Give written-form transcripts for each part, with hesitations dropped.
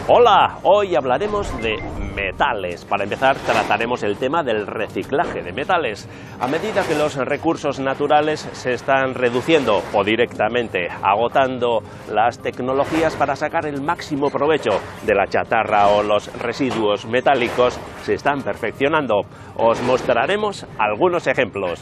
Hola, hoy hablaremos de metales. Para empezar, trataremos el tema del reciclaje de metales. A medida que los recursos naturales se están reduciendo o directamente agotando, las tecnologías para sacar el máximo provecho de la chatarra o los residuos metálicos se están perfeccionando. Os mostraremos algunos ejemplos.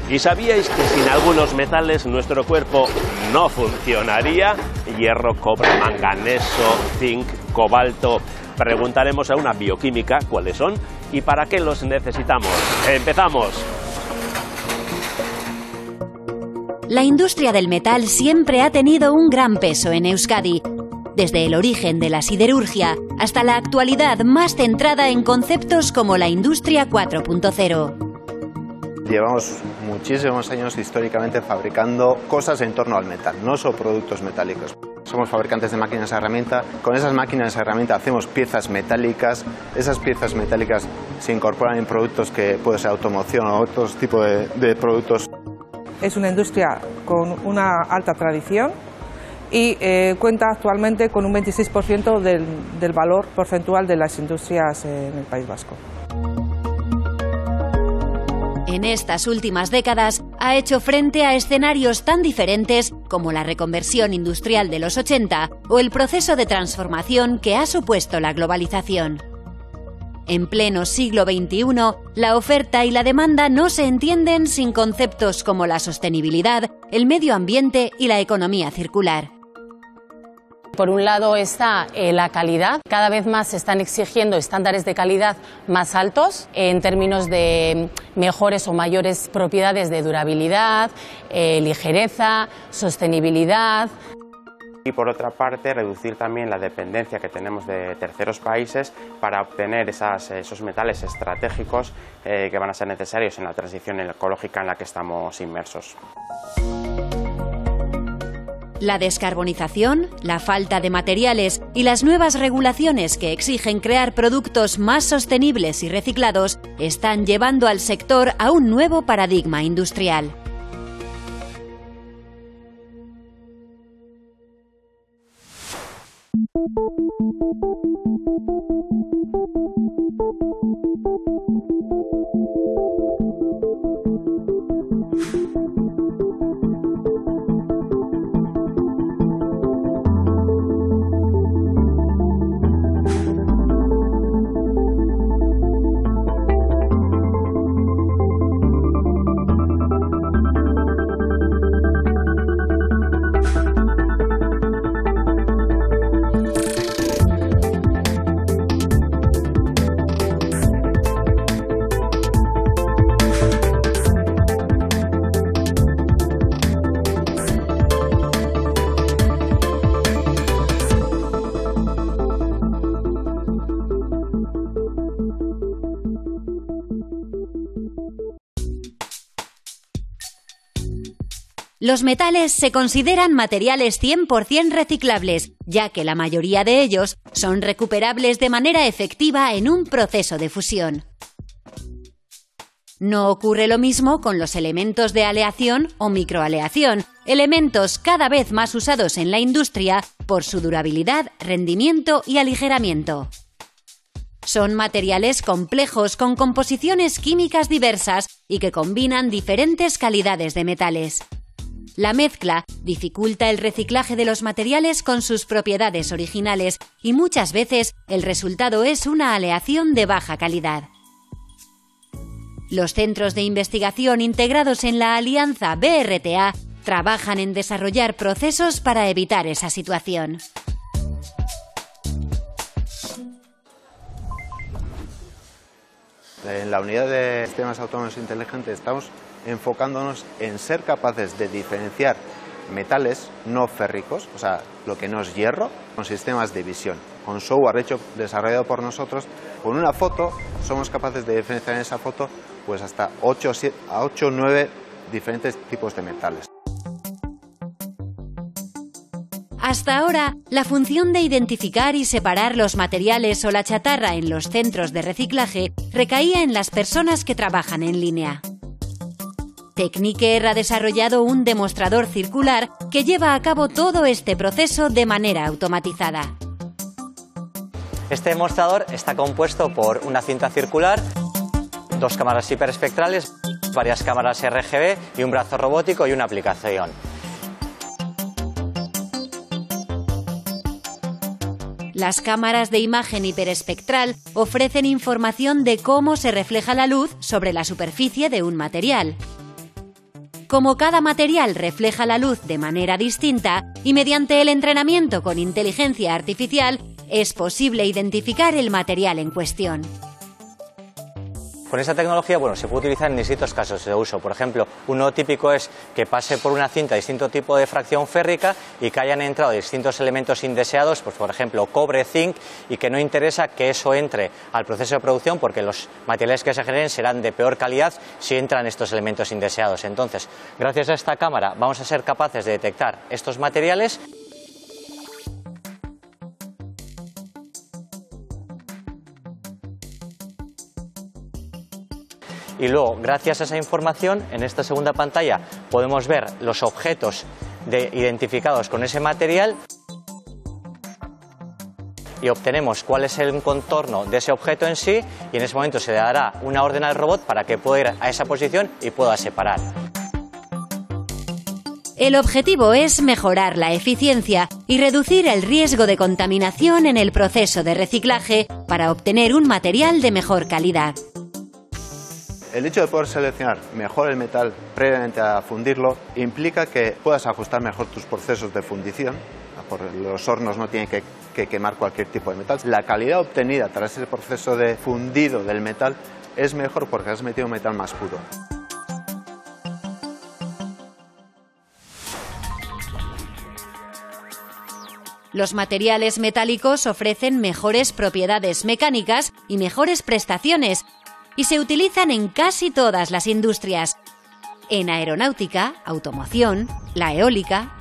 ¿Y sabíais que sin algunos metales nuestro cuerpo no funcionaría? Hierro, cobre, manganeso, zinc, cobalto. Preguntaremos a una bioquímica cuáles son y para qué los necesitamos. ¡Empezamos! La industria del metal siempre ha tenido un gran peso en Euskadi, desde el origen de la siderurgia hasta la actualidad más centrada en conceptos como la industria 4.0. Llevamos muchísimos años históricamente fabricando cosas en torno al metal, no solo productos metálicos. Somos fabricantes de máquinas de herramienta. Con esas máquinas de herramienta hacemos piezas metálicas. Esas piezas metálicas se incorporan en productos que puede ser automoción o otros tipos de productos. Es una industria con una alta tradición y cuenta actualmente con un 26% del valor porcentual de las industrias en el País Vasco. En estas últimas décadas ha hecho frente a escenarios tan diferentes como la reconversión industrial de los 80 o el proceso de transformación que ha supuesto la globalización. En pleno siglo XXI, la oferta y la demanda no se entienden sin conceptos como la sostenibilidad, el medio ambiente y la economía circular. Por un lado está la calidad. Cada vez más se están exigiendo estándares de calidad más altos en términos de mejores o mayores propiedades de durabilidad, ligereza, sostenibilidad. Y por otra parte, reducir también la dependencia que tenemos de terceros países para obtener esos metales estratégicos que van a ser necesarios en la transición ecológica en la que estamos inmersos. La descarbonización, la falta de materiales y las nuevas regulaciones que exigen crear productos más sostenibles y reciclados están llevando al sector a un nuevo paradigma industrial. Los metales se consideran materiales 100% reciclables, ya que la mayoría de ellos son recuperables de manera efectiva en un proceso de fusión. No ocurre lo mismo con los elementos de aleación o microaleación, elementos cada vez más usados en la industria por su durabilidad, rendimiento y aligeramiento. Son materiales complejos con composiciones químicas diversas y que combinan diferentes calidades de metales. La mezcla dificulta el reciclaje de los materiales con sus propiedades originales y muchas veces el resultado es una aleación de baja calidad. Los centros de investigación integrados en la alianza BRTA Trabajan en desarrollar procesos para evitar esa situación. En la unidad de sistemas autónomos inteligentes estamos enfocándonos en ser capaces de diferenciar metales no férricos, o sea, lo que no es hierro, con sistemas de visión. Con software desarrollado por nosotros, con una foto somos capaces de diferenciar en esa foto pues hasta 8 o 9 diferentes tipos de metales. Hasta ahora, la función de identificar y separar los materiales o la chatarra en los centros de reciclaje recaía en las personas que trabajan en línea. Tecniker ha desarrollado un demostrador circular que lleva a cabo todo este proceso de manera automatizada. Este demostrador está compuesto por una cinta circular, 2 cámaras hiperespectrales, varias cámaras RGB y un brazo robótico y una aplicación. Las cámaras de imagen hiperespectral ofrecen información de cómo se refleja la luz sobre la superficie de un material. Como cada material refleja la luz de manera distinta y mediante el entrenamiento con inteligencia artificial, es posible identificar el material en cuestión. Con esta tecnología, se puede utilizar en distintos casos de uso. Por ejemplo, uno típico es que pase por una cinta distinto tipo de fracción férrica y que hayan entrado distintos elementos indeseados, pues por ejemplo cobre, zinc, y que no interesa que eso entre al proceso de producción porque los materiales que se generen serán de peor calidad si entran estos elementos indeseados. Entonces, gracias a esta cámara vamos a ser capaces de detectar estos materiales. Y luego, gracias a esa información, en esta segunda pantalla podemos ver los objetos identificados con ese material y obtenemos cuál es el contorno de ese objeto en sí, y en ese momento se le dará una orden al robot para que pueda ir a esa posición y pueda separar. El objetivo es mejorar la eficiencia y reducir el riesgo de contaminación en el proceso de reciclaje para obtener un material de mejor calidad. El hecho de poder seleccionar mejor el metal previamente a fundirlo implica que puedas ajustar mejor tus procesos de fundición. Los hornos no tienen que quemar cualquier tipo de metal. La calidad obtenida tras ese proceso de fundido del metal es mejor porque has metido un metal más puro. Los materiales metálicos ofrecen mejores propiedades mecánicas y mejores prestaciones, y se utilizan en casi todas las industrias. En aeronáutica, automoción, la eólica.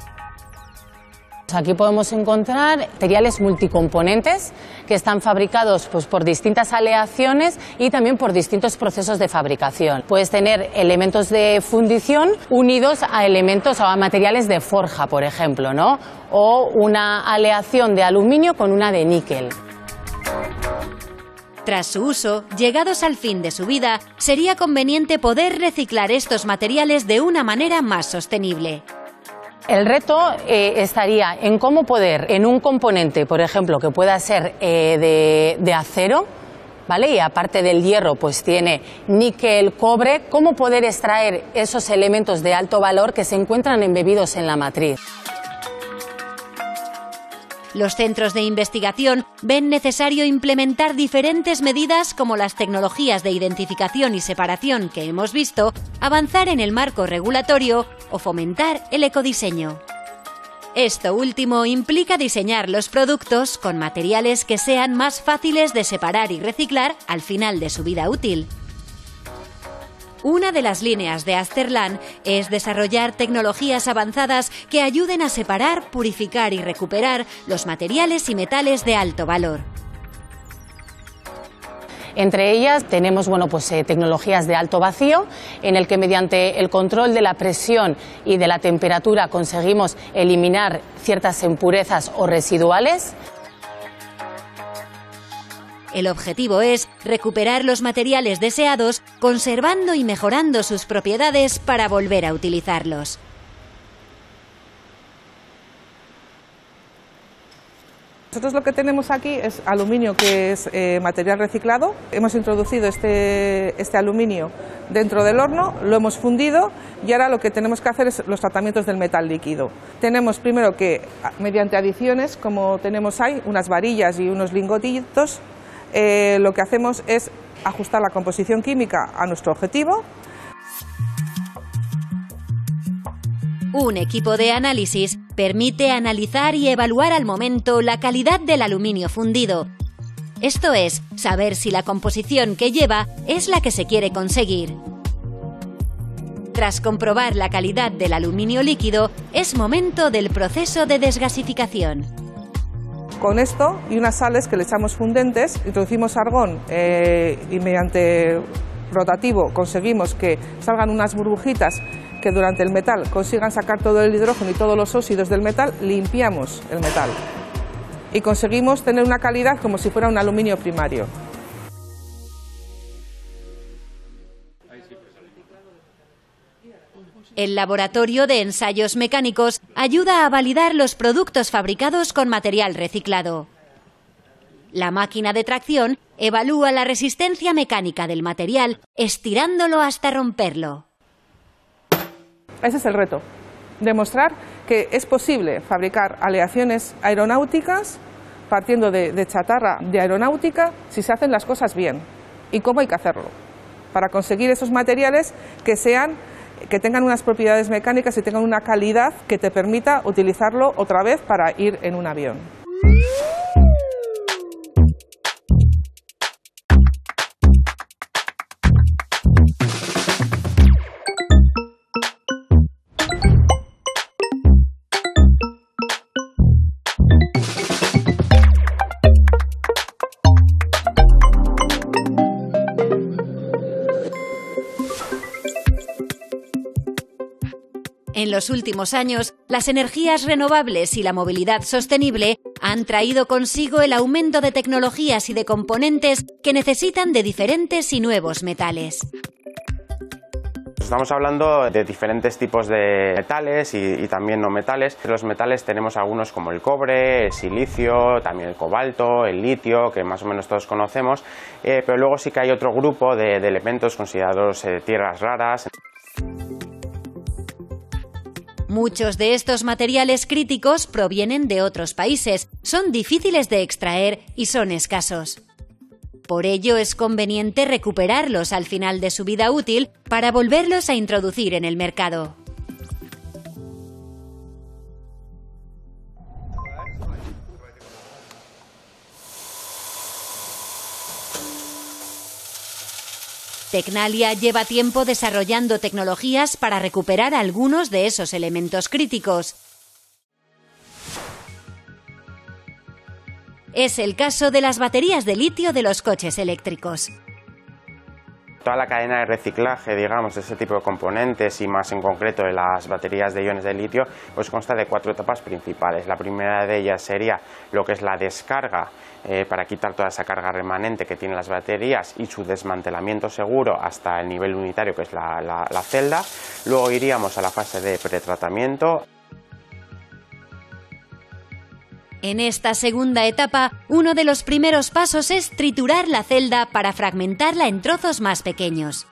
Aquí podemos encontrar materiales multicomponentes que están fabricados por distintas aleaciones y también por distintos procesos de fabricación. Puedes tener elementos de fundición unidos a elementos o a materiales de forja, por ejemplo, ¿no? O una aleación de aluminio con una de níquel. Tras su uso, llegados al fin de su vida, sería conveniente poder reciclar estos materiales de una manera más sostenible. El reto estaría en cómo poder, en un componente, por ejemplo, que pueda ser de acero, ¿vale? Y aparte del hierro, pues tiene níquel, cobre, cómo poder extraer esos elementos de alto valor que se encuentran embebidos en la matriz. Los centros de investigación ven necesario implementar diferentes medidas como las tecnologías de identificación y separación que hemos visto, avanzar en el marco regulatorio o fomentar el ecodiseño. Esto último implica diseñar los productos con materiales que sean más fáciles de separar y reciclar al final de su vida útil. Una de las líneas de Asterlan es desarrollar tecnologías avanzadas que ayuden a separar, purificar y recuperar los materiales y metales de alto valor. Entre ellas tenemos tecnologías de alto vacío, en el que mediante el control de la presión y de la temperatura conseguimos eliminar ciertas impurezas o residuales. El objetivo es recuperar los materiales deseados, conservando y mejorando sus propiedades para volver a utilizarlos. Nosotros lo que tenemos aquí es aluminio, que es material reciclado. Hemos introducido este aluminio dentro del horno, lo hemos fundido y ahora lo que tenemos que hacer es los tratamientos del metal líquido. Tenemos primero que, mediante adiciones, como tenemos ahí, unas varillas y unos lingotitos, lo que hacemos es ajustar la composición química a nuestro objetivo. Un equipo de análisis permite analizar y evaluar al momento la calidad del aluminio fundido. Esto es, saber si la composición que lleva es la que se quiere conseguir. Tras comprobar la calidad del aluminio líquido, es momento del proceso de desgasificación. Con esto y unas sales que le echamos fundentes, introducimos argón y mediante rotativo conseguimos que salgan unas burbujitas que durante el metal consigan sacar todo el hidrógeno y todos los óxidos del metal. Limpiamos el metal y conseguimos tener una calidad como si fuera un aluminio primario. El laboratorio de ensayos mecánicos ayuda a validar los productos fabricados con material reciclado. La máquina de tracción evalúa la resistencia mecánica del material, estirándolo hasta romperlo. Ese es el reto, demostrar que es posible fabricar aleaciones aeronáuticas partiendo de chatarra de aeronáutica si se hacen las cosas bien. ¿Y cómo hay que hacerlo? Para conseguir esos materiales que tengan unas propiedades mecánicas y tengan una calidad que te permita utilizarlo otra vez para ir en un avión. En los últimos años, las energías renovables y la movilidad sostenible han traído consigo el aumento de tecnologías y de componentes que necesitan de diferentes y nuevos metales. Estamos hablando de diferentes tipos de metales y también no metales. Entre los metales tenemos algunos como el cobre, el silicio, también el cobalto, el litio, que más o menos todos conocemos, pero luego sí que hay otro grupo de elementos considerados tierras raras. Muchos de estos materiales críticos provienen de otros países, son difíciles de extraer y son escasos. Por ello es conveniente recuperarlos al final de su vida útil para volverlos a introducir en el mercado. Tecnalia lleva tiempo desarrollando tecnologías para recuperar algunos de esos elementos críticos. Es el caso de las baterías de litio de los coches eléctricos. Toda la cadena de reciclaje, digamos, de ese tipo de componentes y más en concreto de las baterías de iones de litio, pues consta de 4 etapas principales. La primera de ellas sería lo que es la descarga, para quitar toda esa carga remanente que tienen las baterías y su desmantelamiento seguro hasta el nivel unitario, que es la celda. Luego iríamos a la fase de pretratamiento. En esta segunda etapa, uno de los primeros pasos es triturar la celda para fragmentarla en trozos más pequeños.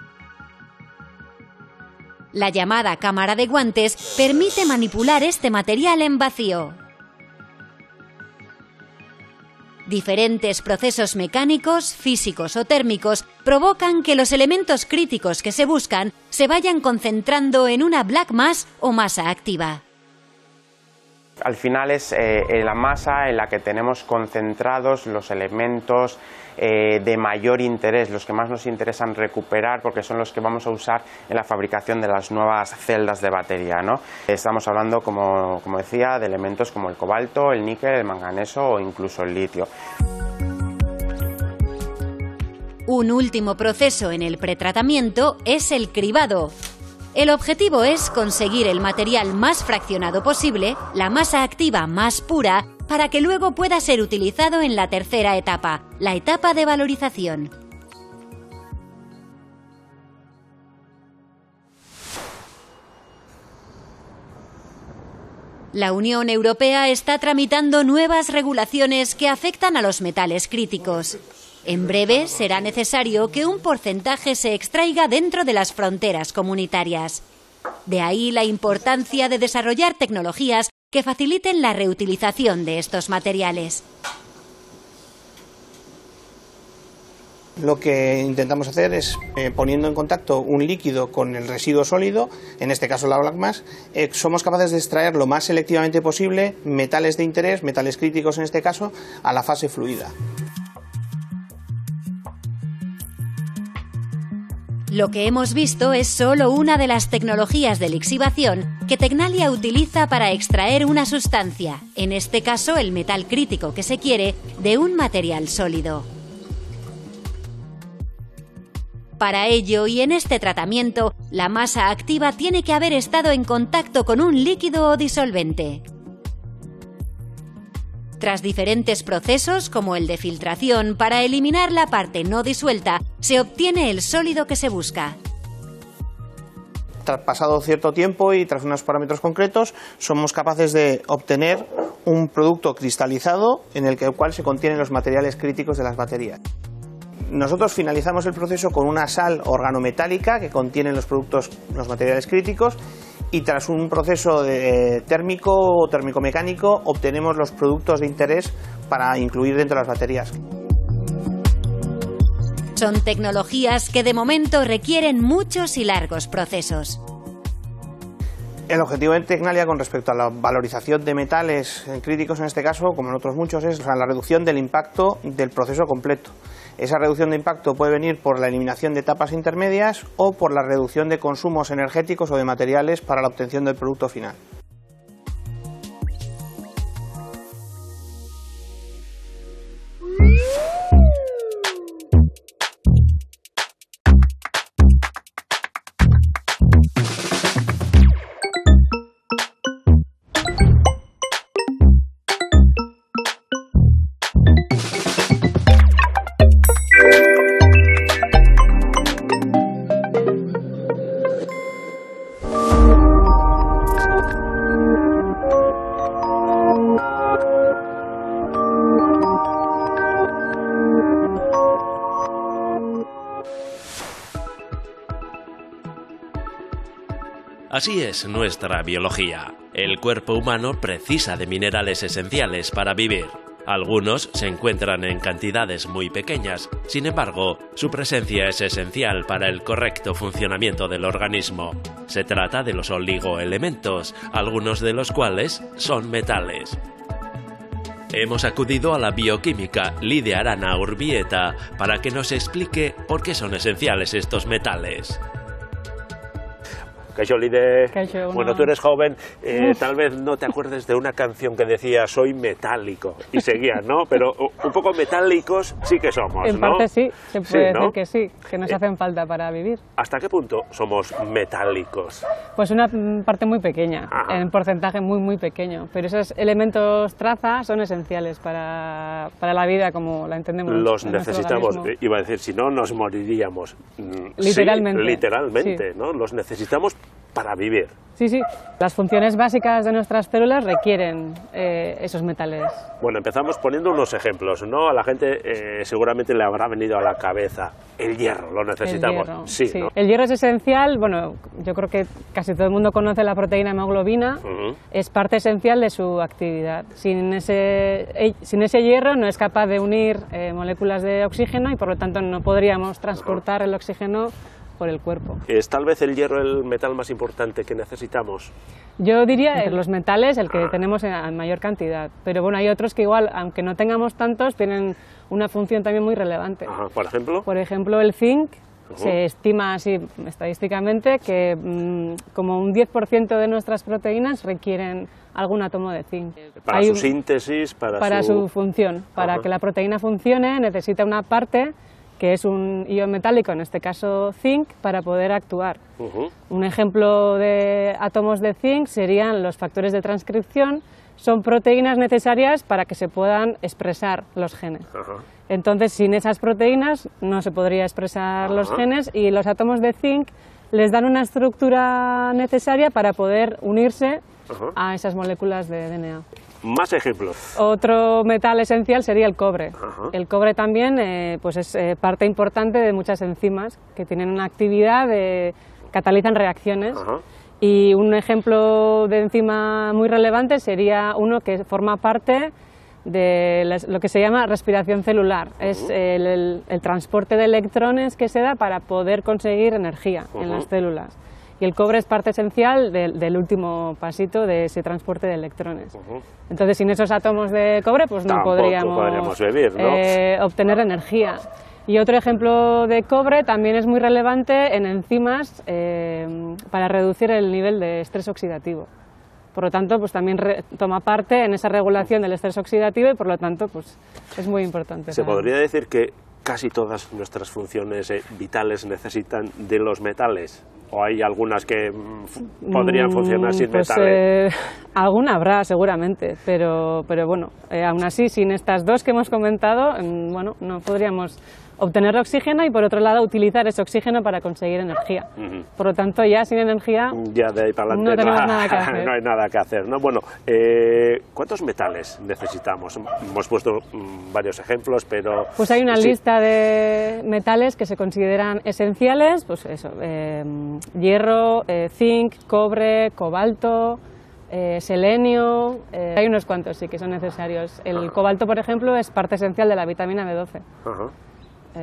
La llamada cámara de guantes permite manipular este material en vacío. Diferentes procesos mecánicos, físicos o térmicos provocan que los elementos críticos que se buscan se vayan concentrando en una black mass o masa activa. Al final es la masa en la que tenemos concentrados los elementos de mayor interés, los que más nos interesan recuperar porque son los que vamos a usar en la fabricación de las nuevas celdas de batería, ¿no? Estamos hablando, como decía, de elementos como el cobalto, el níquel, el manganeso o incluso el litio. Un último proceso en el pretratamiento es el cribado. El objetivo es conseguir el material más fraccionado posible, la masa activa más pura, para que luego pueda ser utilizado en la tercera etapa, la etapa de valorización. La Unión Europea está tramitando nuevas regulaciones que afectan a los metales críticos. En breve será necesario que un porcentaje se extraiga dentro de las fronteras comunitarias. De ahí la importancia de desarrollar tecnologías que faciliten la reutilización de estos materiales. Lo que intentamos hacer es, poniendo en contacto un líquido con el residuo sólido, en este caso la black mass, somos capaces de extraer lo más selectivamente posible metales de interés, metales críticos en este caso, a la fase fluida. Lo que hemos visto es solo una de las tecnologías de lixivación que Tecnalia utiliza para extraer una sustancia, en este caso el metal crítico que se quiere, de un material sólido. Para ello y en este tratamiento, la masa activa tiene que haber estado en contacto con un líquido o disolvente. Tras diferentes procesos, como el de filtración, para eliminar la parte no disuelta, se obtiene el sólido que se busca. Tras pasado cierto tiempo y tras unos parámetros concretos, somos capaces de obtener un producto cristalizado en el cual se contienen los materiales críticos de las baterías. Nosotros finalizamos el proceso con una sal organometálica que contiene los materiales críticos, y tras un proceso térmico o térmico-mecánico obtenemos los productos de interés para incluir dentro de las baterías. Son tecnologías que de momento requieren muchos y largos procesos. El objetivo de Tecnalia con respecto a la valorización de metales críticos en este caso, como en otros muchos, es la reducción del impacto del proceso completo. Esa reducción de impacto puede venir por la eliminación de etapas intermedias o por la reducción de consumos energéticos o de materiales para la obtención del producto final. Así es nuestra biología. El cuerpo humano precisa de minerales esenciales para vivir. Algunos se encuentran en cantidades muy pequeñas, sin embargo, su presencia es esencial para el correcto funcionamiento del organismo. Se trata de los oligoelementos, algunos de los cuales son metales. Hemos acudido a la bioquímica Lidia Arana Urbieta para que nos explique por qué son esenciales estos metales. Kaixo, Lide. Kaixo, bueno, tú eres joven, tal vez no te acuerdes de una canción que decía soy metálico y seguía, ¿no? Pero un poco metálicos sí que somos, ¿no? En parte sí, se puede ¿no? decir que sí, que nos hacen falta para vivir. ¿Hasta qué punto somos metálicos? Pues una parte muy pequeña, Ajá. en porcentaje muy pequeño, pero esos elementos traza son esenciales para la vida como la entendemos. Los en nuestro necesitamos, organismo. iba a decir, si no nos moriríamos. Literalmente. Sí, literalmente, Sí. ¿no? Los necesitamos para vivir. Sí, sí. Las funciones básicas de nuestras células requieren esos metales. Bueno, empezamos poniendo unos ejemplos, ¿no? A la gente seguramente le habrá venido a la cabeza el hierro, lo necesitamos. El hierro, sí, sí. ¿no? El hierro es esencial, bueno, yo creo que casi todo el mundo conoce la proteína hemoglobina, es parte esencial de su actividad. Sin ese hierro no es capaz de unir moléculas de oxígeno y por lo tanto no podríamos transportar el oxígeno por el cuerpo. ¿Es tal vez el hierro el metal más importante que necesitamos? Yo diría los metales, el que tenemos en mayor cantidad, pero bueno, hay otros que igual, aunque no tengamos tantos, tienen una función también muy relevante. Ajá, ¿por ejemplo? Por ejemplo, el zinc, se estima así estadísticamente que como un 10% de nuestras proteínas requieren algún átomo de zinc. Para su síntesis, para su función. Para que la proteína funcione necesita una parte que es un ion metálico, en este caso zinc, para poder actuar. Un ejemplo de átomos de zinc serían los factores de transcripción, son proteínas necesarias para que se puedan expresar los genes. Entonces, sin esas proteínas no se podría expresar los genes y los átomos de zinc les dan una estructura necesaria para poder unirse a esas moléculas de DNA. Más ejemplos. Otro metal esencial sería el cobre. El cobre también pues es parte importante de muchas enzimas que tienen una actividad, catalizan reacciones. Y un ejemplo de enzima muy relevante sería uno que forma parte de lo que se llama respiración celular. Es el transporte de electrones que se da para poder conseguir energía en las células. Y el cobre es parte esencial del último pasito de ese transporte de electrones. Entonces, sin esos átomos de cobre, pues no podríamos vivir, ¿no? Obtener energía. Y otro ejemplo de cobre también es muy relevante en enzimas para reducir el nivel de estrés oxidativo. Por lo tanto, pues también toma parte en esa regulación del estrés oxidativo y por lo tanto pues es muy importante. ¿Se podría decir que casi todas nuestras funciones vitales necesitan de los metales? ¿O hay algunas que podrían funcionar sin metales? Alguna habrá seguramente, pero bueno, aún así sin estas dos que hemos comentado, bueno, no podríamos obtener oxígeno y por otro lado utilizar ese oxígeno para conseguir energía. Por lo tanto, ya sin energía ya de ahí para adelante no tenemos nada que hacer. No hay nada que hacer, ¿no? Bueno, ¿cuántos metales necesitamos? Hemos puesto varios ejemplos, pero... Pues hay una lista de metales que se consideran esenciales, pues eso, hierro, zinc, cobre, cobalto, selenio, hay unos cuantos sí que son necesarios. El cobalto, por ejemplo, es parte esencial de la vitamina B12.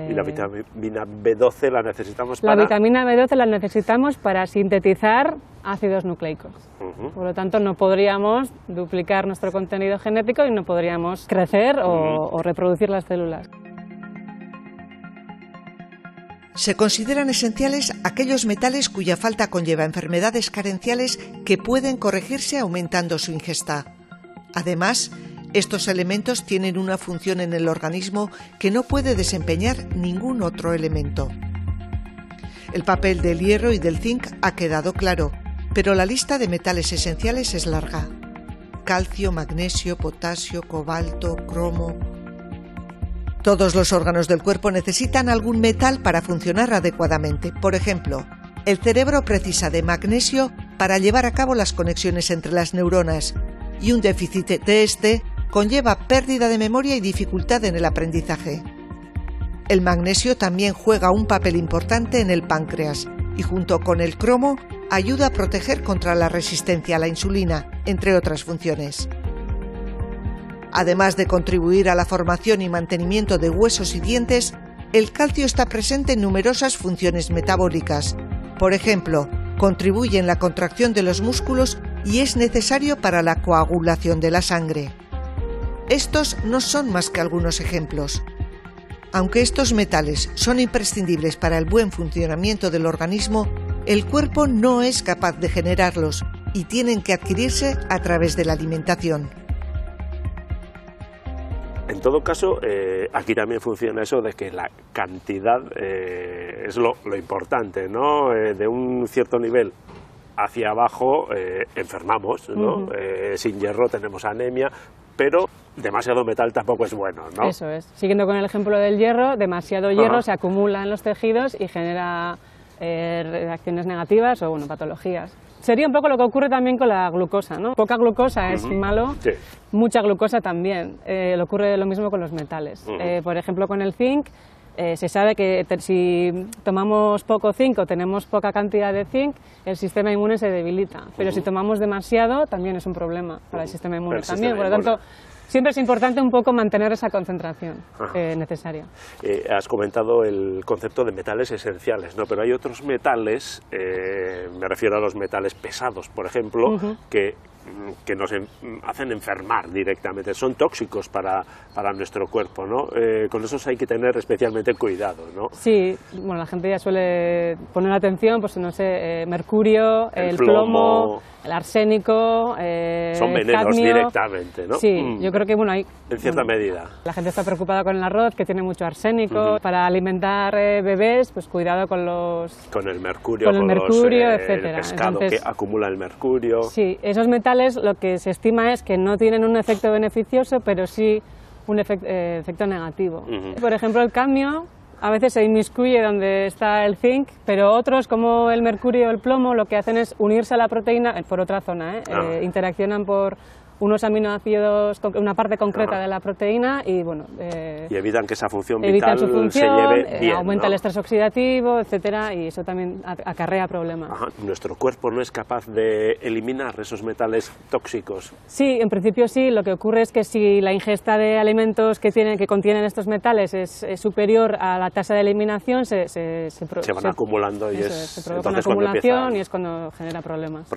¿Y la vitamina B12 la necesitamos para...? La vitamina B12 la necesitamos para sintetizar ácidos nucleicos. Por lo tanto, no podríamos duplicar nuestro contenido genético y no podríamos crecer o reproducir las células. Se consideran esenciales aquellos metales cuya falta conlleva enfermedades carenciales que pueden corregirse aumentando su ingesta. Además, estos elementos tienen una función en el organismo que no puede desempeñar ningún otro elemento. El papel del hierro y del zinc ha quedado claro, pero la lista de metales esenciales es larga. Calcio, magnesio, potasio, cobalto, cromo... Todos los órganos del cuerpo necesitan algún metal para funcionar adecuadamente. Por ejemplo, el cerebro precisa de magnesio para llevar a cabo las conexiones entre las neuronas, y un déficit de este conlleva pérdida de memoria y dificultad en el aprendizaje. El magnesio también juega un papel importante en el páncreas y junto con el cromo ayuda a proteger contra la resistencia a la insulina, entre otras funciones. Además de contribuir a la formación y mantenimiento de huesos y dientes, el calcio está presente en numerosas funciones metabólicas. Por ejemplo, contribuye en la contracción de los músculos y es necesario para la coagulación de la sangre. Estos no son más que algunos ejemplos. Aunque estos metales son imprescindibles para el buen funcionamiento del organismo, el cuerpo no es capaz de generarlos y tienen que adquirirse a través de la alimentación. En todo caso, aquí también funciona eso de que la cantidad es lo importante, ¿no? De un cierto nivel hacia abajo enfermamos, ¿no? Sin hierro tenemos anemia, pero demasiado metal tampoco es bueno, ¿no? Eso es. Siguiendo con el ejemplo del hierro, demasiado hierro se acumula en los tejidos y genera reacciones negativas o patologías. Sería un poco lo que ocurre también con la glucosa, ¿no? Poca glucosa es malo, mucha glucosa también. Ocurre lo mismo con los metales. Por ejemplo, con el zinc, se sabe que si tomamos poco zinc o tenemos poca cantidad de zinc, el sistema inmune se debilita. Pero si tomamos demasiado, también es un problema para el sistema inmune también. Por lo tanto, siempre es importante un poco mantener esa concentración necesaria. Has comentado el concepto de metales esenciales, ¿no? Pero hay otros metales, me refiero a los metales pesados, por ejemplo, que nos hacen enfermar directamente, son tóxicos para nuestro cuerpo, ¿no? Con esos hay que tener especialmente cuidado, ¿no? Sí, bueno, la gente ya suele poner atención, pues no sé, mercurio, el plomo, el arsénico, son venenos cadmio. Directamente, ¿no? Sí, yo creo que hay... En cierta medida. La gente está preocupada con el arroz, que tiene mucho arsénico. Para alimentar bebés, pues cuidado con el mercurio, etcétera. El pescado que acumula el mercurio. Sí, esos metales lo que se estima es que no tienen un efecto beneficioso, pero sí un efecto negativo. Por ejemplo, el cadmio a veces se inmiscuye donde está el zinc, pero otros, como el mercurio o el plomo, lo que hacen es unirse a la proteína por otra zona, interaccionan por unos aminoácidos, una parte concreta de la proteína y bueno... y evitan que esa función vital se lleve bien, aumenta ¿no? el estrés oxidativo, etcétera, y eso también acarrea problemas. Ajá. ¿Nuestro cuerpo no es capaz de eliminar esos metales tóxicos? Sí, en principio sí. Lo que ocurre es que si la ingesta de alimentos que contienen estos metales es superior a la tasa de eliminación, se van acumulando y se provoca una acumulación y es cuando genera problemas.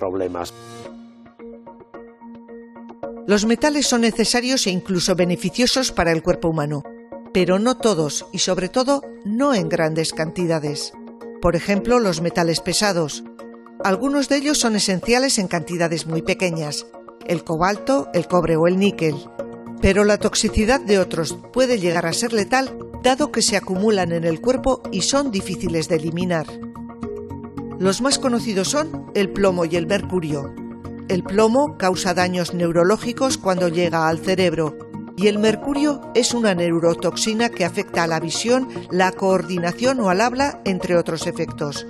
Los metales son necesarios e incluso beneficiosos para el cuerpo humano, pero no todos y sobre todo no en grandes cantidades. Por ejemplo, los metales pesados. Algunos de ellos son esenciales en cantidades muy pequeñas, el cobalto, el cobre o el níquel. Pero la toxicidad de otros puede llegar a ser letal dado que se acumulan en el cuerpo y son difíciles de eliminar. Los más conocidos son el plomo y el mercurio. El plomo causa daños neurológicos cuando llega al cerebro y el mercurio es una neurotoxina que afecta a la visión, la coordinación o al habla, entre otros efectos.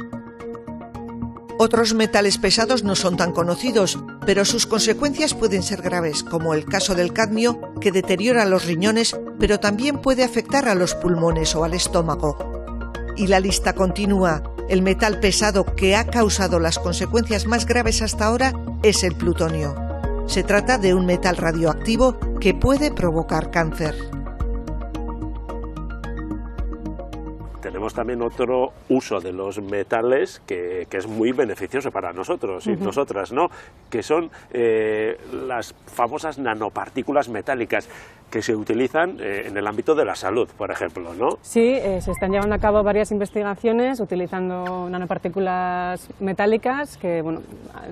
Otros metales pesados no son tan conocidos, pero sus consecuencias pueden ser graves, como el caso del cadmio, que deteriora los riñones, pero también puede afectar a los pulmones o al estómago. Y la lista continúa. El metal pesado que ha causado las consecuencias más graves hasta ahora es el plutonio. Se trata de un metal radioactivo que puede provocar cáncer. Tenemos también otro uso de los metales que es muy beneficioso para nosotros y nosotras, ¿no? Que son las famosas nanopartículas metálicas que se utilizan en el ámbito de la salud, por ejemplo, ¿no? Sí, se están llevando a cabo varias investigaciones utilizando nanopartículas metálicas que, bueno,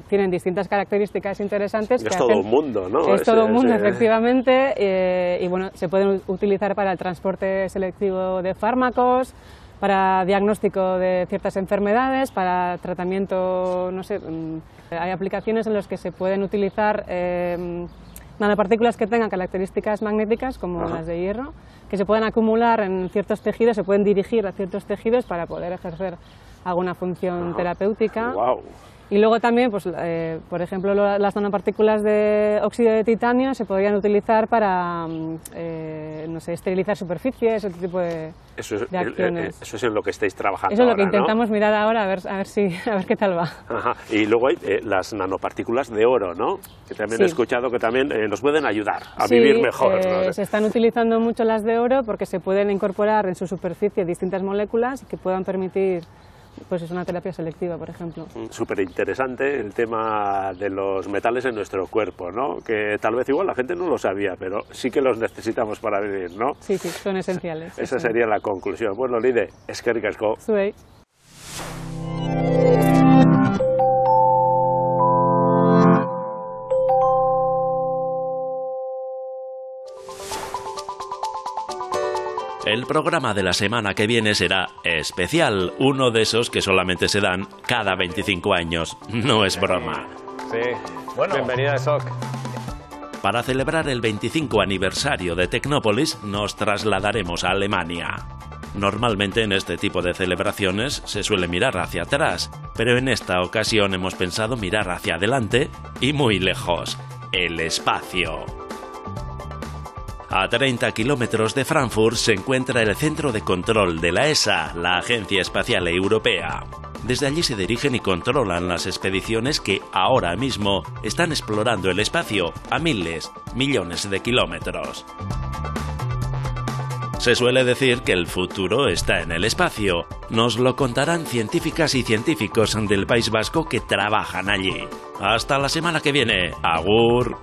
tienen distintas características interesantes. Es todo un mundo, ¿no? Es todo un mundo, efectivamente, y bueno, se pueden utilizar para el transporte selectivo de fármacos, para diagnóstico de ciertas enfermedades, para tratamiento, no sé, hay aplicaciones en las que se pueden utilizar nanopartículas que tengan características magnéticas, como las de hierro, que se pueden acumular en ciertos tejidos, se pueden dirigir a ciertos tejidos para poder ejercer alguna función terapéutica. Wow. Y luego también, pues, por ejemplo, las nanopartículas de óxido de titanio se podrían utilizar para, no sé, esterilizar superficies, ese tipo de acciones. Eso es en lo que estáis trabajando. Eso es lo que ahora, intentamos ¿no? mirar ahora, a ver qué tal va. Ajá. Y luego hay las nanopartículas de oro, ¿no? Que también he escuchado que también nos pueden ayudar a vivir mejor. ¿no? Se están utilizando mucho las de oro porque se pueden incorporar en su superficie distintas moléculas que puedan permitir, pues es una terapia selectiva, por ejemplo. Súper interesante el tema de los metales en nuestro cuerpo, ¿no? Que tal vez igual la gente no lo sabía, pero sí que los necesitamos para vivir, ¿no? Sí, son esenciales. Esa sería la conclusión. Bueno, Lide, eskerrik asko. Zuei. El programa de la semana que viene será especial, uno de esos que solamente se dan cada 25 años. No es broma. Sí, bueno, bienvenida, Sok. Para celebrar el 25 aniversario de Tecnópolis, nos trasladaremos a Alemania. Normalmente en este tipo de celebraciones se suele mirar hacia atrás, pero en esta ocasión hemos pensado mirar hacia adelante y muy lejos, el espacio. A 30 kilómetros de Frankfurt se encuentra el centro de control de la ESA, la Agencia Espacial Europea. Desde allí se dirigen y controlan las expediciones que ahora mismo están explorando el espacio a miles, millones de kilómetros. Se suele decir que el futuro está en el espacio. Nos lo contarán científicas y científicos del País Vasco que trabajan allí. Hasta la semana que viene. Agur.